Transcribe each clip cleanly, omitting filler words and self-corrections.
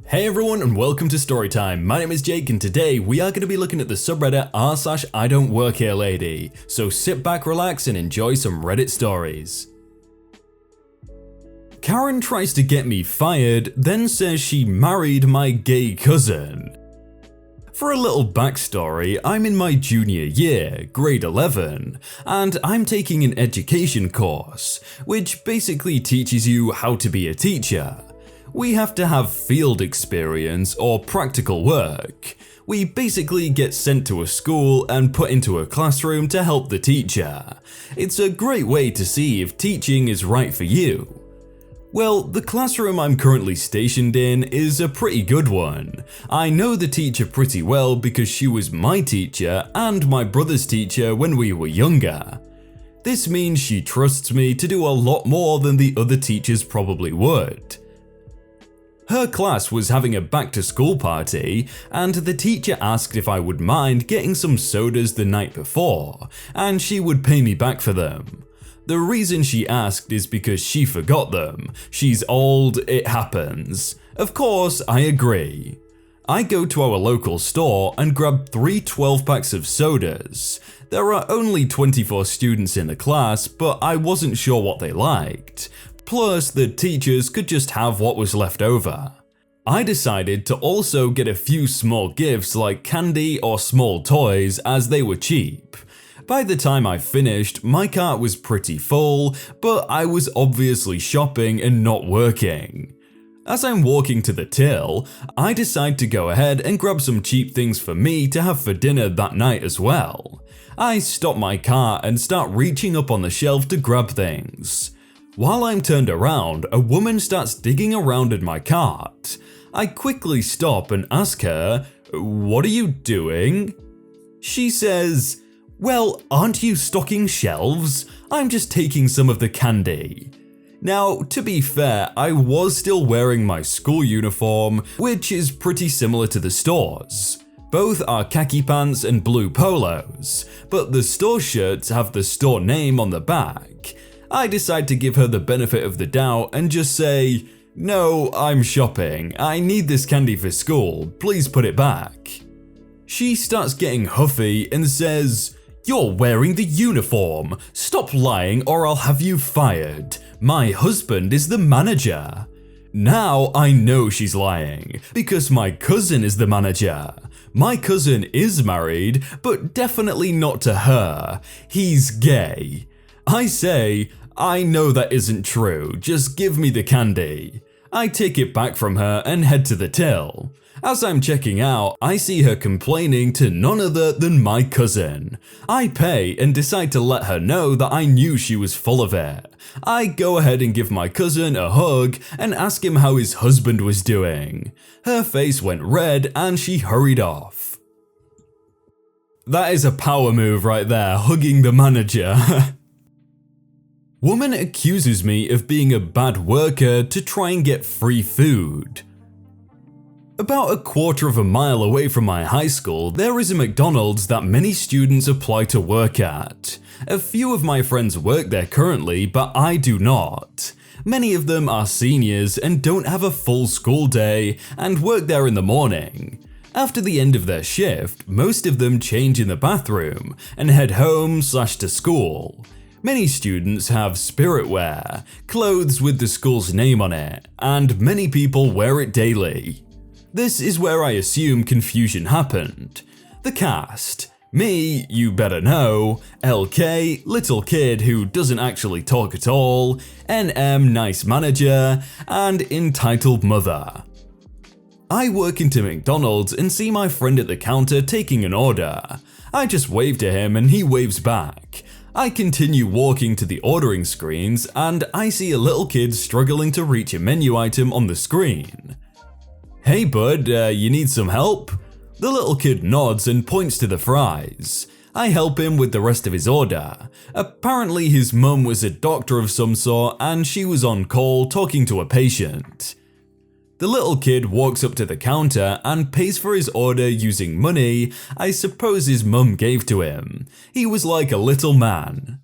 Hey everyone and welcome to Storytime. My name is Jake and today we are going to be looking at the subreddit r/idontworkherelady. So sit back, relax and enjoy some Reddit stories. Karen tries to get me fired, then says she married my gay cousin. For a little backstory, I'm in my junior year, grade 11, and I'm taking an education course, which basically teaches you how to be a teacher. We have to have field experience or practical work. We basically get sent to a school and put into a classroom to help the teacher. It's a great way to see if teaching is right for you. Well, the classroom I'm currently stationed in is a pretty good one. I know the teacher pretty well because she was my teacher and my brother's teacher when we were younger. This means she trusts me to do a lot more than the other teachers probably would. Her class was having a back-to-school party, and the teacher asked if I would mind getting some sodas the night before, and she would pay me back for them. The reason she asked is because she forgot them. She's old, it happens. Of course, I agree. I go to our local store and grab 3 12-packs of sodas. There are only 24 students in the class, but I wasn't sure what they liked. Plus, the teachers could just have what was left over. I decided to also get a few small gifts like candy or small toys as they were cheap. By the time I finished, my cart was pretty full, but I was obviously shopping and not working. As I'm walking to the till, I decide to go ahead and grab some cheap things for me to have for dinner that night as well. I stop my cart and start reaching up on the shelf to grab things. While I'm turned around, a woman starts digging around in my cart. I quickly stop and ask her, "What are you doing?" She says, "Well, aren't you stocking shelves? I'm just taking some of the candy." Now, to be fair, I was still wearing my school uniform, which is pretty similar to the store's. Both are khaki pants and blue polos, but the store shirts have the store name on the back. I decide to give her the benefit of the doubt and just say, "No, I'm shopping. I need this candy for school. Please put it back." She starts getting huffy and says, "You're wearing the uniform. Stop lying or I'll have you fired. My husband is the manager." Now I know she's lying because my cousin is the manager. My cousin is married, but definitely not to her. He's gay. I say, "I know that isn't true, just give me the candy." I take it back from her and head to the till. As I'm checking out, I see her complaining to none other than my cousin. I pay and decide to let her know that I knew she was full of it. I go ahead and give my cousin a hug and ask him how his husband was doing. Her face went red and she hurried off. That is a power move right there, hugging the manager. Woman accuses me of being a bad worker to try and get free food. About a quarter of a mile away from my high school, there is a McDonald's that many students apply to work at. A few of my friends work there currently, but I do not. Many of them are seniors and don't have a full school day and work there in the morning. After the end of their shift, most of them change in the bathroom and head home/to school. Many students have spirit wear, clothes with the school's name on it, and many people wear it daily. This is where I assume confusion happened. The cast: me, you better know, LK, little kid who doesn't actually talk at all, NM, nice manager, and entitled mother. I walk into McDonald's and see my friend at the counter taking an order. I just wave to him and he waves back. I continue walking to the ordering screens and I see a little kid struggling to reach a menu item on the screen. "Hey bud, you need some help?" The little kid nods and points to the fries. I help him with the rest of his order. Apparently his mum was a doctor of some sort and she was on call talking to a patient. The little kid walks up to the counter and pays for his order using money I suppose his mum gave to him. He was like a little man.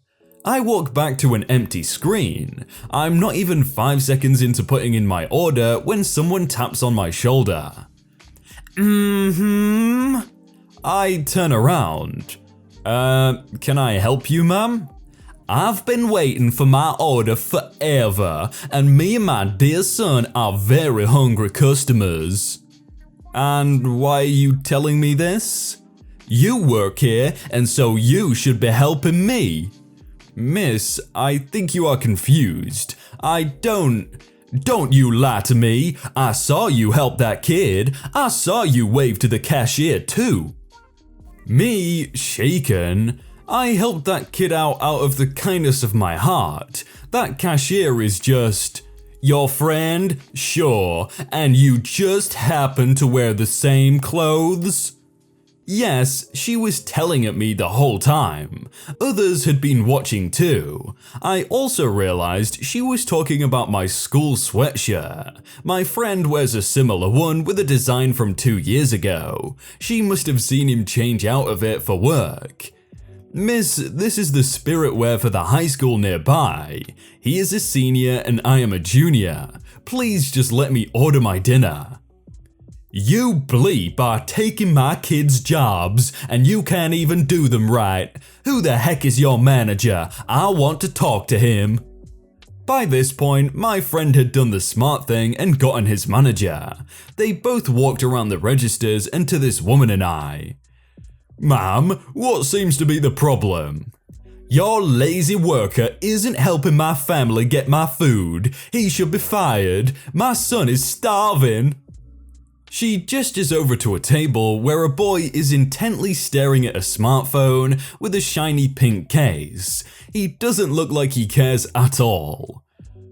I walk back to an empty screen. I'm not even 5 seconds into putting in my order when someone taps on my shoulder. I turn around. Can I help you, ma'am? I've been waiting for my order forever, and me and my dear son are very hungry customers. And why are you telling me this? You work here, and so you should be helping me. Miss, I think you are confused. Don't you lie to me. I saw you help that kid. I saw you wave to the cashier too. Me, shaken. I helped that kid out of the kindness of my heart. That cashier is just your friend? Sure. And you just happen to wear the same clothes? Yes, she was telling at me the whole time. Others had been watching too. I also realized she was talking about my school sweatshirt. My friend wears a similar one with a design from 2 years ago. She must have seen him change out of it for work. Miss, this is the spirit wear for the high school nearby. He is a senior and I am a junior. Please just let me order my dinner. You bleep are taking my kids' jobs and you can't even do them right. Who the heck is your manager? I want to talk to him. By this point, my friend had done the smart thing and gotten his manager. They both walked around the registers and to this woman and I. Ma'am, what seems to be the problem? Your lazy worker isn't helping my family get my food. He should be fired. My son is starving. She gestures over to a table where a boy is intently staring at a smartphone with a shiny pink case. He doesn't look like he cares at all.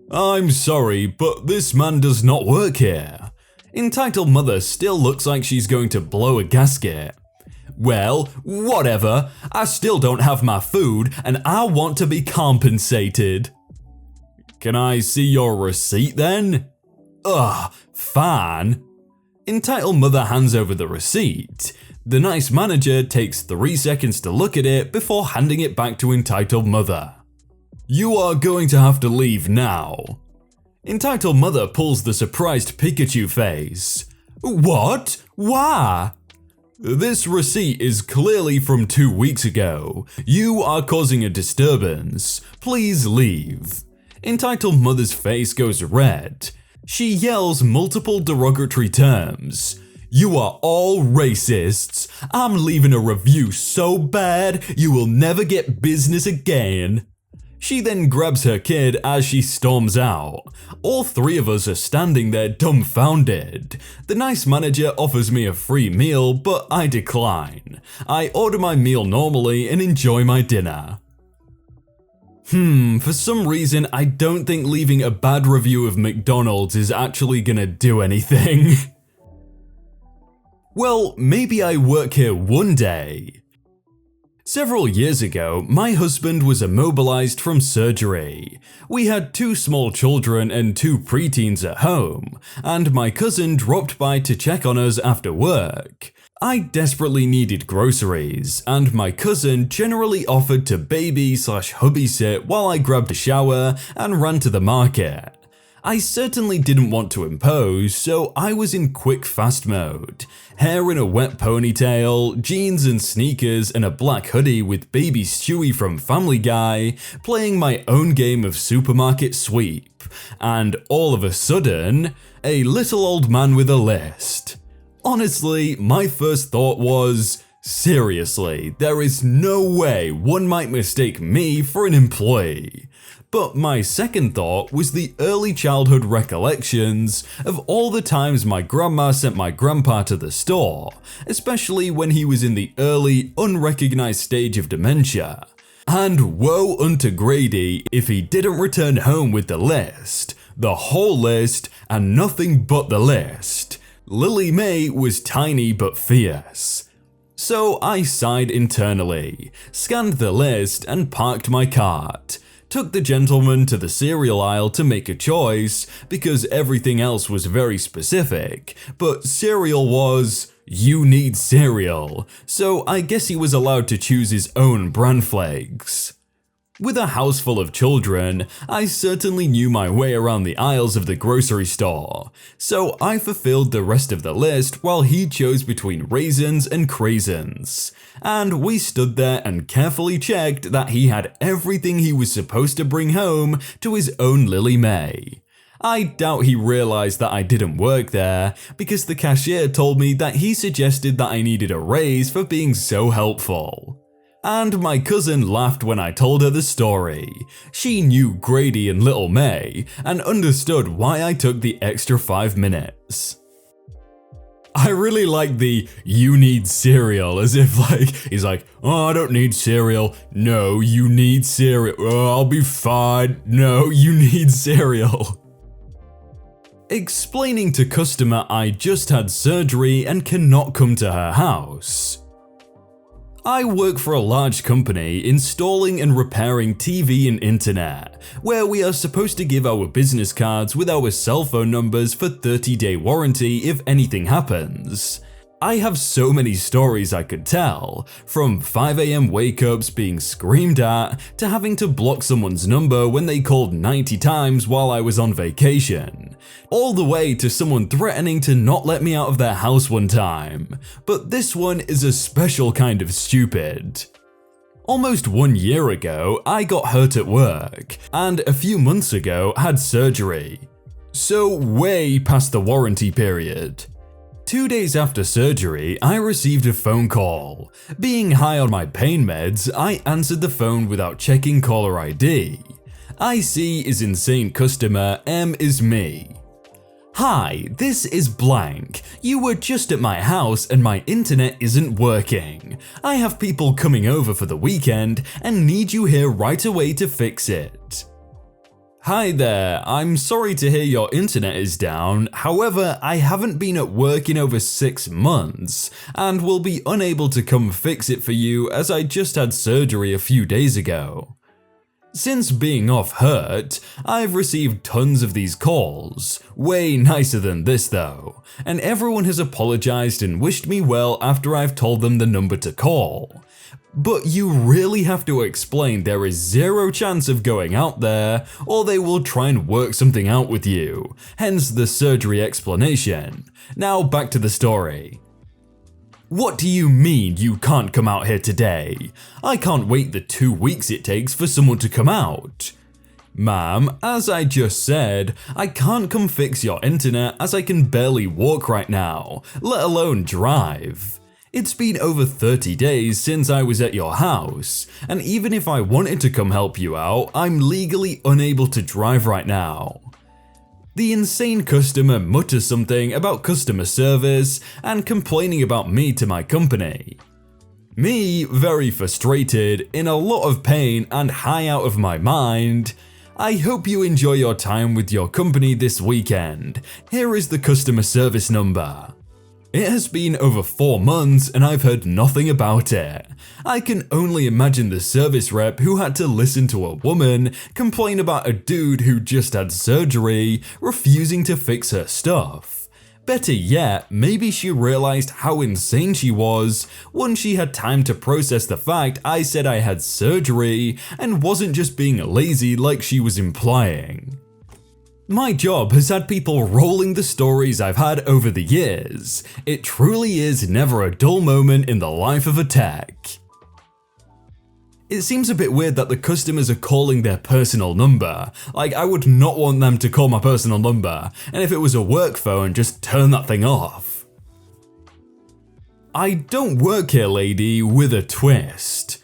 I'm sorry, but this man does not work here. Entitled mother still looks like she's going to blow a gasket. Well, whatever. I still don't have my food and I want to be compensated. Can I see your receipt then? Ugh, fine. Entitled mother hands over the receipt. The nice manager takes 3 seconds to look at it before handing it back to entitled mother. You are going to have to leave now. Entitled mother pulls the surprised Pikachu face. What? Why? This receipt is clearly from 2 weeks ago. You are causing a disturbance. Please leave. Entitled mother's face goes red. She yells multiple derogatory terms. You are all racists. I'm leaving a review so bad you will never get business again. She then grabs her kid as she storms out. All 3 of us are standing there dumbfounded. The nice manager offers me a free meal, but I decline. I order my meal normally and enjoy my dinner. For some reason, I don't think leaving a bad review of McDonald's is actually gonna do anything. Well, maybe I work here one day. Several years ago, my husband was immobilized from surgery. We had 2 small children and 2 preteens at home, and my cousin dropped by to check on us after work. I desperately needed groceries, and my cousin generally offered to baby/hubby sit while I grabbed a shower and ran to the market. I certainly didn't want to impose, so I was in quick fast mode. Hair in a wet ponytail, jeans and sneakers and a black hoodie with baby Stewie from Family Guy, playing my own game of supermarket sweep. And all of a sudden, a little old man with a list. Honestly, my first thought was, seriously, there is no way one might mistake me for an employee. But my second thought was the early childhood recollections of all the times my grandma sent my grandpa to the store, especially when he was in the early, unrecognized stage of dementia. And woe unto Grady if he didn't return home with the list. The whole list, and nothing but the list. Lily Mae was tiny but fierce. So I sighed internally, scanned the list and parked my cart. Took the gentleman to the cereal aisle to make a choice because everything else was very specific, but cereal was, you need cereal, so I guess he was allowed to choose his own bran flakes. With a house full of children, I certainly knew my way around the aisles of the grocery store, so I fulfilled the rest of the list while he chose between raisins and craisins. And we stood there and carefully checked that he had everything he was supposed to bring home to his own Lily May. I doubt he realized that I didn't work there, because the cashier told me that he suggested that I needed a raise for being so helpful. And my cousin laughed when I told her the story. She knew Grady and Little May and understood why I took the extra 5 minutes. I really like the "you need cereal" as if he's like, "Oh, I don't need cereal." "No, you need cereal." "Oh, I'll be fine." "No, you need cereal." Explaining to customer I just had surgery and cannot come to her house. I work for a large company installing and repairing TV and internet, where we are supposed to give our business cards with our cell phone numbers for 30-day warranty if anything happens. I have so many stories I could tell, from 5 AM wake-ups being screamed at to having to block someone's number when they called 90 times while I was on vacation, all the way to someone threatening to not let me out of their house one time. But this one is a special kind of stupid. Almost 1 year ago, I got hurt at work, and a few months ago had surgery. So way past the warranty period. 2 days after surgery, I received a phone call. Being high on my pain meds, I answered the phone without checking caller ID. IC is insane customer, M is me. "Hi, this is blank. You were just at my house and my internet isn't working. I have people coming over for the weekend and need you here right away to fix it." "Hi there, I'm sorry to hear your internet is down, however I haven't been at work in over 6 months and will be unable to come fix it for you as I just had surgery a few days ago." Since being off hurt, I've received tons of these calls, way nicer than this though, and everyone has apologized and wished me well after I've told them the number to call. But you really have to explain there is 0 chance of going out there, or they will try and work something out with you, hence the surgery explanation. Now back to the story. "What do you mean you can't come out here today? I can't wait the 2 weeks it takes for someone to come out." "Ma'am, as I just said, I can't come fix your internet as I can barely walk right now, let alone drive. It's been over 30 days since I was at your house, and even if I wanted to come help you out, I'm legally unable to drive right now." The insane customer mutters something about customer service and complaining about me to my company. Me, very frustrated, in a lot of pain and high out of my mind. "I hope you enjoy your time with your company this weekend. Here is the customer service number." It has been over 4 months and I've heard nothing about it. I can only imagine the service rep who had to listen to a woman complain about a dude who just had surgery refusing to fix her stuff. Better yet, maybe she realized how insane she was once she had time to process the fact I said I had surgery and wasn't just being lazy like she was implying. My job has had people rolling the stories I've had over the years. It truly is never a dull moment in the life of a tech. It seems a bit weird that the customers are calling their personal number. Like, I would not want them to call my personal number, and if it was a work phone, just turn that thing off. "I don't work here, lady," with a twist.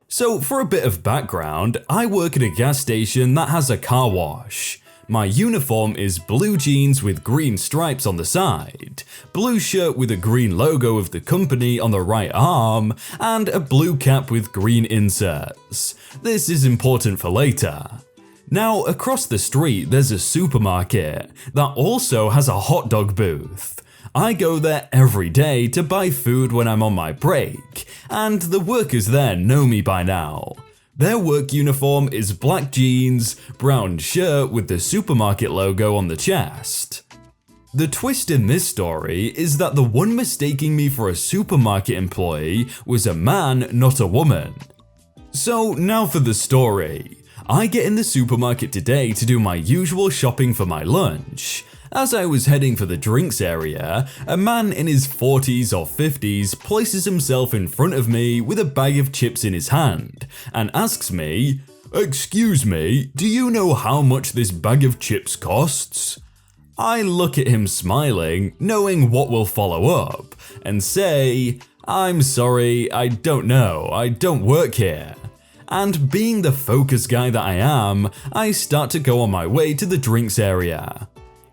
So for a bit of background, I work at a gas station that has a car wash. My uniform is blue jeans with green stripes on the side, blue shirt with a green logo of the company on the right arm, and a blue cap with green inserts. This is important for later. Now, across the street there's a supermarket that also has a hot dog booth. I go there every day to buy food when I'm on my break, and the workers there know me by now. Their work uniform is black jeans, brown shirt with the supermarket logo on the chest. The twist in this story is that the one mistaking me for a supermarket employee was a man, not a woman. So now for the story. I get in the supermarket today to do my usual shopping for my lunch. As I was heading for the drinks area, a man in his 40s or 50s places himself in front of me with a bag of chips in his hand and asks me, "Excuse me, do you know how much this bag of chips costs?" I look at him smiling, knowing what will follow up, and say, "I'm sorry, I don't know, I don't work here." And being the focus guy that I am, I start to go on my way to the drinks area.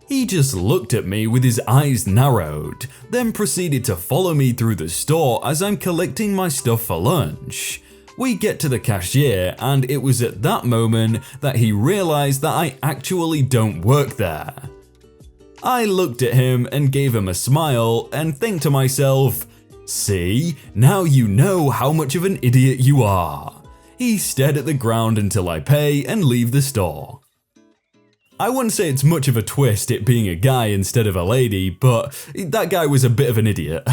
He just looked at me with his eyes narrowed, then proceeded to follow me through the store as I'm collecting my stuff for lunch. We get to the cashier, and it was at that moment that he realized that I actually don't work there. I looked at him and gave him a smile and think to myself, "See, now you know how much of an idiot you are." He stared at the ground until I pay and leave the store. I wouldn't say it's much of a twist it being a guy instead of a lady, but that guy was a bit of an idiot.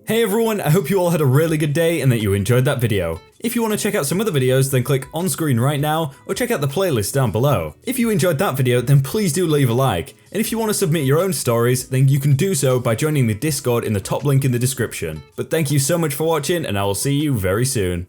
Hey everyone, I hope you all had a really good day and that you enjoyed that video. If you want to check out some other videos, then click on screen right now or check out the playlist down below. If you enjoyed that video, then please do leave a like. And if you want to submit your own stories, then you can do so by joining the Discord in the top link in the description. But thank you so much for watching, and I will see you very soon.